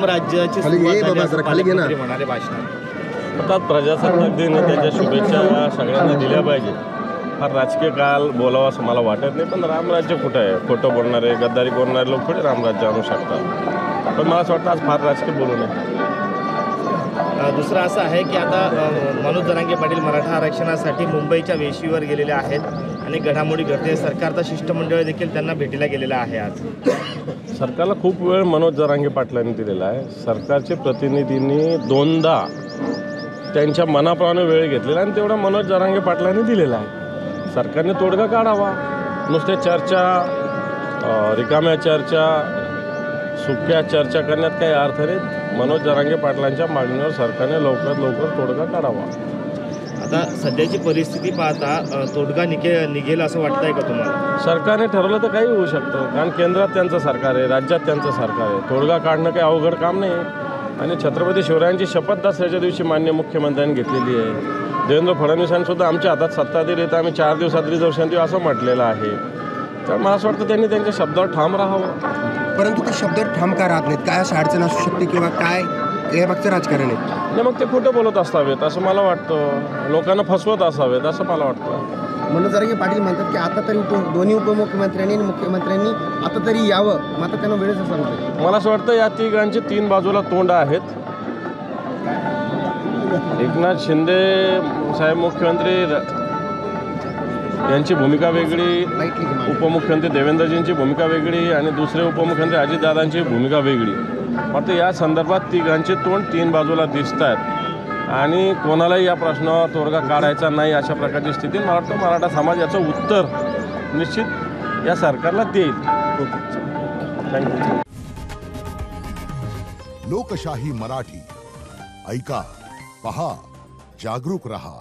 राज्याची पालकमंत्री म्हणाले भाषणात. अर्थात प्रजासत्ताक दिन त्याच्या शुभेच्छा सगळ्यांना दिल्या पाहिजे. फार राजकीय काल बोलावं असं मला वाटत नाही, पण रामराज्य कुठं आहे? खोटं बोलणारे गद्दारी बोलणारे लोक थोडे रामराज्य आणू शकतात. पण मला असं वाटतं आज फार राजकीय बोलू नये. दुसरं असं आहे की आता मनोज जरांगे पाटील मराठा आरक्षणासाठी मुंबईच्या वेशीवर गेलेले आहेत आणि घडामोडी घडते. सरकारचा शिष्टमंडळ देखील त्यांना भेटीला गेलेला आहे. आज सरकारला खूप वेळ मनोज जरांगे पाटलांनी दिलेला आहे. सरकारचे प्रतिनिधींनी दोनदा त्यांच्या मनाप्रमाणे वेळ घेतलेला आणि तेवढा मनोज जरांगे पाटलांनी दिलेला आहे. सरकारने तोडगा काढावा. नुसत्या चर्चा, रिकाम्या चर्चा, सुक्या चर्चा करण्यात काही अर्थ नाही. मनोज जरांगे पाटलांच्या मागणीवर सरकारने लवकरात लवकर तोडगा काढावा. आता सध्याची परिस्थिती पाहता तोडगा निघेल असं वाटतंय का तुम्हाला? सरकारने ठरवलं तर काही होऊ शकतं, कारण केंद्रात त्यांचं सरकार आहे, राज्यात त्यांचं सरकार आहे. तोडगा काढणं काही अवघड काम नाही. आणि छत्रपती शिवरायांची शपथ दसऱ्याच्या दिवशी माननीय मुख्यमंत्र्यांनी घेतलेली आहे. देवेंद्र फडणवीसांसुद्धा आमच्या हातात सत्ता दिली तर आम्ही 4 दिवसात रिझर्वेशन देऊ असं म्हटलेलं आहे. तर मला असं वाटतं त्यांनी त्यांच्या शब्दावर ठाम राहावं. परंतु ते शब्दावर ठाम का राहत नाहीत? काय असं अडचण असू शकते किंवा काय या मागचं राजकारण आहे? नाही, मग ते खोटं बोलत असावेत असं मला वाटतं. लोकांना फसवत असावेत असं मला वाटतं. मनोज जरांगे पाटील म्हणतात की आता तरी दोन्ही उपमुख्यमंत्र्यांनी आणि मुख्यमंत्र्यांनी आता तरी यावं, मग आता त्यांना वेळच असं वाटतं. मला असं वाटतं या तिघांची 3 बाजूला तोंड आहेत. एकनाथ शिंदे साहेब मुख्यमंत्री यांची भूमिका वेगळी, उपमुख्यमंत्री देवेंद्रजींची भूमिका वेगळी आणि दुसरे उपमुख्यमंत्री अजितदादांची भूमिका वेगळी. मात्र या संदर्भात तिघांचे तोंड 3 बाजूला दिसत आहेत आणि कोणालाही या प्रश्नावर तोडगा काढायचा नाही अशा प्रकारची स्थिती. मला वाटतं मराठा समाज याचं उत्तर निश्चित या सरकारला देईल. थँक्यू. लोकशाही मराठी ऐका, पहा, जागरूक रहा.